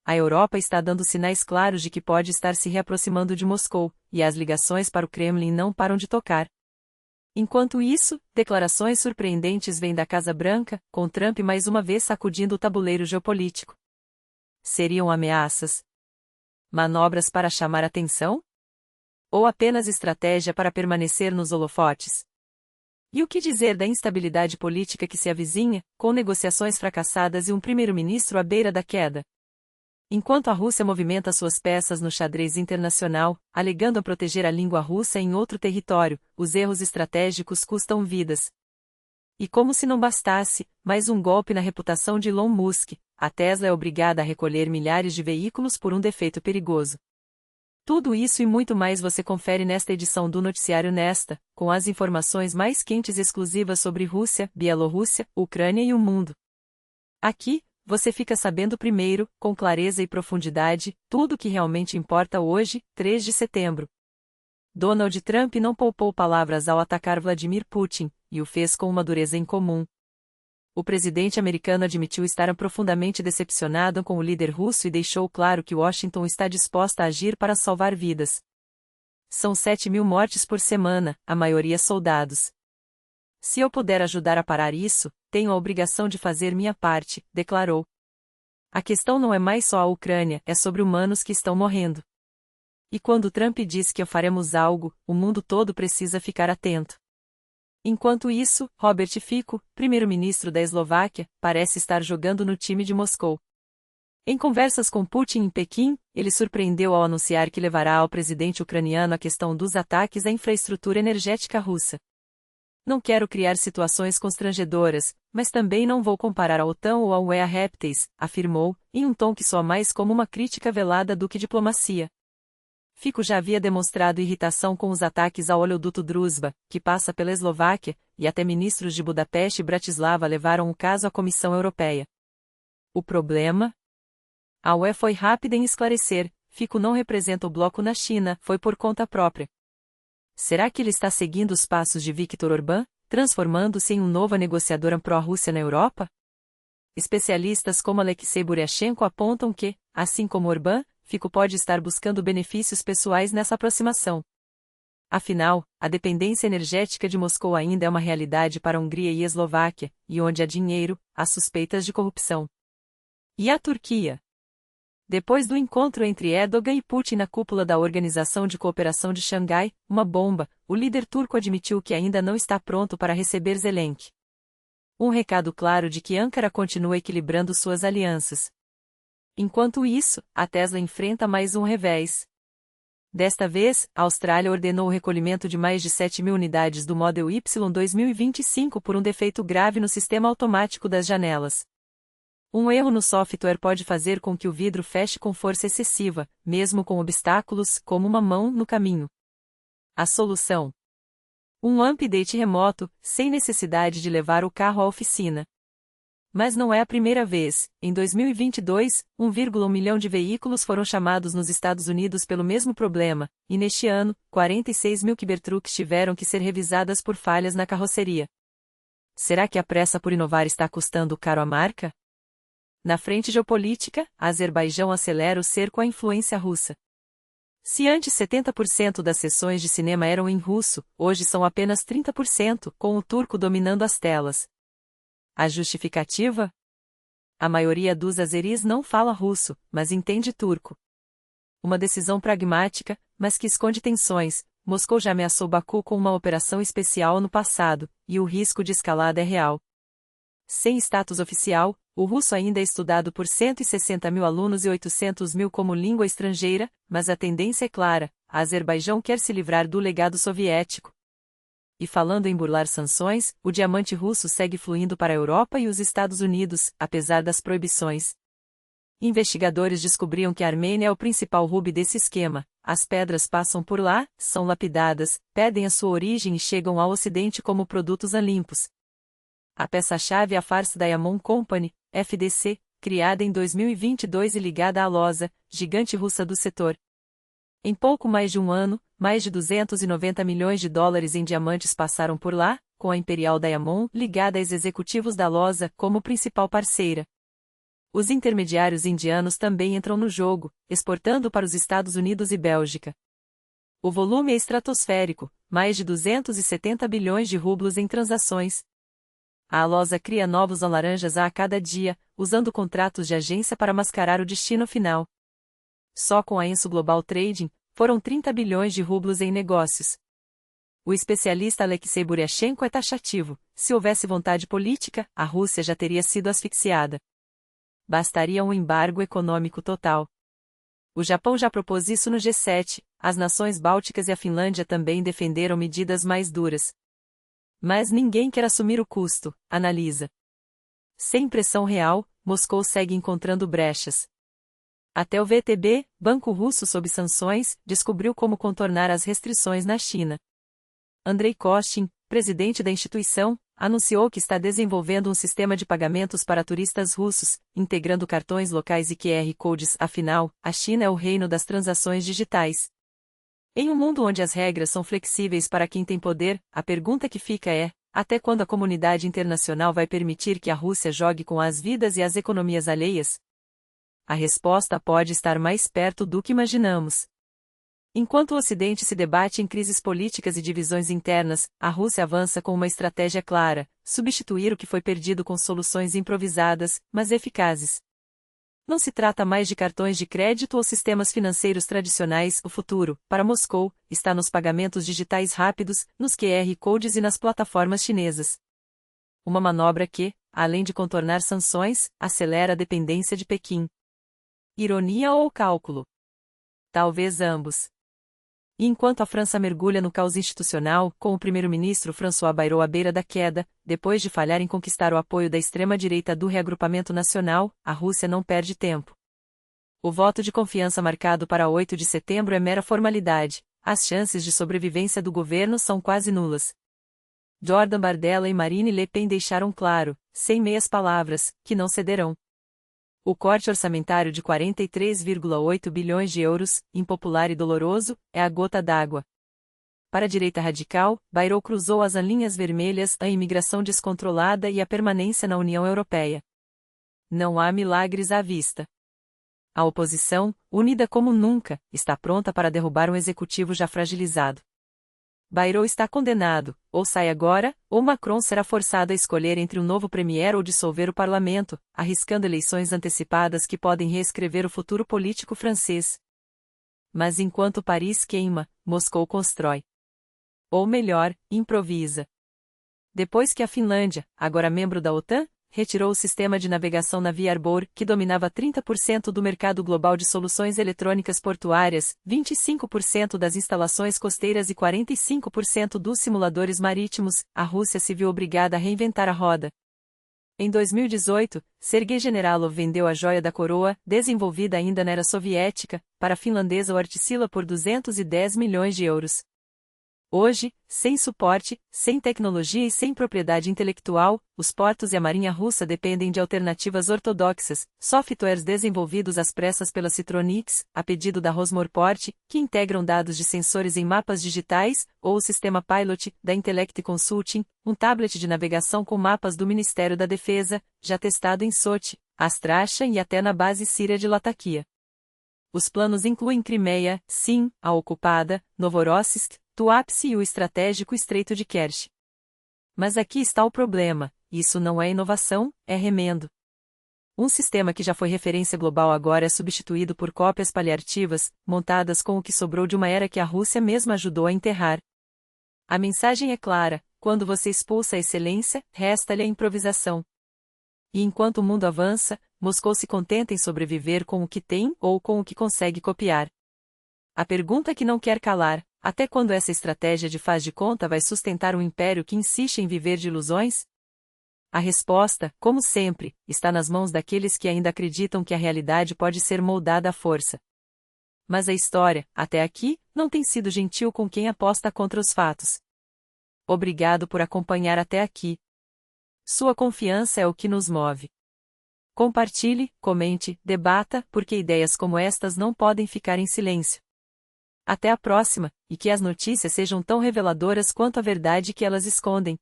a Europa está dando sinais claros de que pode estar se reaproximando de Moscou, e as ligações para o Kremlin não param de tocar. Enquanto isso, declarações surpreendentes vêm da Casa Branca, com Trump mais uma vez sacudindo o tabuleiro geopolítico. Seriam ameaças? Manobras para chamar atenção? Ou apenas estratégia para permanecer nos holofotes? E o que dizer da instabilidade política que se avizinha, com negociações fracassadas e um primeiro-ministro à beira da queda? Enquanto a Rússia movimenta suas peças no xadrez internacional, alegando a proteger a língua russa em outro território, os erros estratégicos custam vidas. E como se não bastasse, mais um golpe na reputação de Elon Musk, a Tesla é obrigada a recolher milhares de veículos por um defeito perigoso. Tudo isso e muito mais você confere nesta edição do Noticiário Nesta, com as informações mais quentes e exclusivas sobre Rússia, Bielorrússia, Ucrânia e o mundo. Aqui, você fica sabendo primeiro, com clareza e profundidade, tudo o que realmente importa hoje, 3 de setembro. Donald Trump não poupou palavras ao atacar Vladimir Putin, e o fez com uma dureza incomum. O presidente americano admitiu estar profundamente decepcionado com o líder russo e deixou claro que Washington está disposta a agir para salvar vidas. São 7.000 mortes por semana, a maioria soldados. Se eu puder ajudar a parar isso, tenho a obrigação de fazer minha parte, declarou. A questão não é mais só a Ucrânia, é sobre humanos que estão morrendo. E quando Trump diz que faremos algo, o mundo todo precisa ficar atento. Enquanto isso, Robert Fico, primeiro-ministro da Eslováquia, parece estar jogando no time de Moscou. Em conversas com Putin em Pequim, ele surpreendeu ao anunciar que levará ao presidente ucraniano a questão dos ataques à infraestrutura energética russa. Não quero criar situações constrangedoras, mas também não vou comparar a OTAN ou a UE a répteis, afirmou, em um tom que soa mais como uma crítica velada do que diplomacia. Fico já havia demonstrado irritação com os ataques ao oleoduto Druzhba, que passa pela Eslováquia, e até ministros de Budapeste e Bratislava levaram o caso à Comissão Europeia. O problema? A UE foi rápida em esclarecer, Fico não representa o bloco na China, foi por conta própria. Será que ele está seguindo os passos de Viktor Orbán, transformando-se em um novo negociador pró-Rússia na Europa? Especialistas como Alexei Buryashenko apontam que, assim como Orbán, Fico pode estar buscando benefícios pessoais nessa aproximação. Afinal, a dependência energética de Moscou ainda é uma realidade para a Hungria e Eslováquia, e onde há dinheiro, há suspeitas de corrupção. E a Turquia? Depois do encontro entre Erdogan e Putin na cúpula da Organização de Cooperação de Xangai, uma bomba, o líder turco admitiu que ainda não está pronto para receber Zelensky. Um recado claro de que Ankara continua equilibrando suas alianças. Enquanto isso, a Tesla enfrenta mais um revés. Desta vez, a Austrália ordenou o recolhimento de mais de 7.000 unidades do Model Y 2025 por um defeito grave no sistema automático das janelas. Um erro no software pode fazer com que o vidro feche com força excessiva, mesmo com obstáculos, como uma mão, no caminho. A solução? Um update remoto, sem necessidade de levar o carro à oficina. Mas não é a primeira vez. Em 2022, 1,1 milhão de veículos foram chamados nos Estados Unidos pelo mesmo problema, e neste ano, 46.000 Cybertrucks tiveram que ser revisadas por falhas na carroceria. Será que a pressa por inovar está custando caro à marca? Na frente geopolítica, Azerbaijão acelera o cerco à influência russa. Se antes 70% das sessões de cinema eram em russo, hoje são apenas 30%, com o turco dominando as telas. A justificativa? A maioria dos azeris não fala russo, mas entende turco. Uma decisão pragmática, mas que esconde tensões. Moscou já ameaçou Baku com uma operação especial no passado, e o risco de escalada é real. Sem status oficial, o russo ainda é estudado por 160.000 alunos e 800.000 como língua estrangeira, mas a tendência é clara: a Azerbaijão quer se livrar do legado soviético. E falando em burlar sanções, o diamante russo segue fluindo para a Europa e os Estados Unidos, apesar das proibições. Investigadores descobriram que a Armênia é o principal hub desse esquema. As pedras passam por lá, são lapidadas, perdem a sua origem e chegam ao Ocidente como produtos limpos. A peça-chave é a Fars Diamond Company, FDC, criada em 2022 e ligada à Loza, gigante russa do setor. Em pouco mais de um ano, mais de 290 milhões de dólares em diamantes passaram por lá, com a Imperial Diamond ligada aos executivos da Loza como principal parceira. Os intermediários indianos também entram no jogo, exportando para os Estados Unidos e Bélgica. O volume é estratosférico, mais de 270 bilhões de rublos em transações. A Alosa cria novos laranjas a cada dia, usando contratos de agência para mascarar o destino final. Só com a Enso Global Trading, foram 30 bilhões de rublos em negócios. O especialista Alexei Buryashenko é taxativo: se houvesse vontade política, a Rússia já teria sido asfixiada. Bastaria um embargo econômico total. O Japão já propôs isso no G7, as nações bálticas e a Finlândia também defenderam medidas mais duras. Mas ninguém quer assumir o custo, analisa. Sem pressão real, Moscou segue encontrando brechas. Até o VTB, banco russo sob sanções, descobriu como contornar as restrições na China. Andrei Kostin, presidente da instituição, anunciou que está desenvolvendo um sistema de pagamentos para turistas russos, integrando cartões locais e QR Codes. Afinal, a China é o reino das transações digitais. Em um mundo onde as regras são flexíveis para quem tem poder, a pergunta que fica é: até quando a comunidade internacional vai permitir que a Rússia jogue com as vidas e as economias alheias? A resposta pode estar mais perto do que imaginamos. Enquanto o Ocidente se debate em crises políticas e divisões internas, a Rússia avança com uma estratégia clara: substituir o que foi perdido com soluções improvisadas, mas eficazes. Não se trata mais de cartões de crédito ou sistemas financeiros tradicionais. O futuro, para Moscou, está nos pagamentos digitais rápidos, nos QR Codes e nas plataformas chinesas. Uma manobra que, além de contornar sanções, acelera a dependência de Pequim. Ironia ou cálculo? Talvez ambos. E enquanto a França mergulha no caos institucional, com o primeiro-ministro François Bayrou à beira da queda, depois de falhar em conquistar o apoio da extrema-direita do reagrupamento nacional, a Rússia não perde tempo. O voto de confiança marcado para 8 de setembro é mera formalidade, as chances de sobrevivência do governo são quase nulas. Jordan Bardella e Marine Le Pen deixaram claro, sem meias palavras, que não cederão. O corte orçamentário de 43,8 bilhões de euros, impopular e doloroso, é a gota d'água. Para a direita radical, Bayrou cruzou as linhas vermelhas: a imigração descontrolada e a permanência na União Europeia. Não há milagres à vista. A oposição, unida como nunca, está pronta para derrubar um executivo já fragilizado. Bayrou está condenado: ou sai agora, ou Macron será forçado a escolher entre um novo premier ou dissolver o parlamento, arriscando eleições antecipadas que podem reescrever o futuro político francês. Mas enquanto Paris queima, Moscou constrói. Ou melhor, improvisa. Depois que a Finlândia, agora membro da OTAN, retirou o sistema de navegação Naviarbor, que dominava 30% do mercado global de soluções eletrônicas portuárias, 25% das instalações costeiras e 45% dos simuladores marítimos, a Rússia se viu obrigada a reinventar a roda. Em 2018, Sergei Generalov vendeu a joia da coroa, desenvolvida ainda na era soviética, para a finlandesa Wärtsilä por 210 milhões de euros. Hoje, sem suporte, sem tecnologia e sem propriedade intelectual, os portos e a marinha russa dependem de alternativas ortodoxas, softwares desenvolvidos às pressas pela Citronix, a pedido da Rosmorport, que integram dados de sensores em mapas digitais, ou o sistema Pilot, da Intellect Consulting, um tablet de navegação com mapas do Ministério da Defesa, já testado em Sochi, Astracha e até na base síria de Latakia. Os planos incluem Crimeia, sim, a ocupada, Novorossiysk, Tuapse e o estratégico Estreito de Kerch. Mas aqui está o problema: isso não é inovação, é remendo. Um sistema que já foi referência global agora é substituído por cópias paliativas, montadas com o que sobrou de uma era que a Rússia mesma ajudou a enterrar. A mensagem é clara: quando você expulsa a excelência, resta-lhe a improvisação. E enquanto o mundo avança, Moscou se contenta em sobreviver com o que tem ou com o que consegue copiar. A pergunta que não quer calar: até quando essa estratégia de faz de conta vai sustentar um império que insiste em viver de ilusões? A resposta, como sempre, está nas mãos daqueles que ainda acreditam que a realidade pode ser moldada à força. Mas a história, até aqui, não tem sido gentil com quem aposta contra os fatos. Obrigado por acompanhar até aqui. Sua confiança é o que nos move. Compartilhe, comente, debata, porque ideias como estas não podem ficar em silêncio. Até a próxima, e que as notícias sejam tão reveladoras quanto a verdade que elas escondem.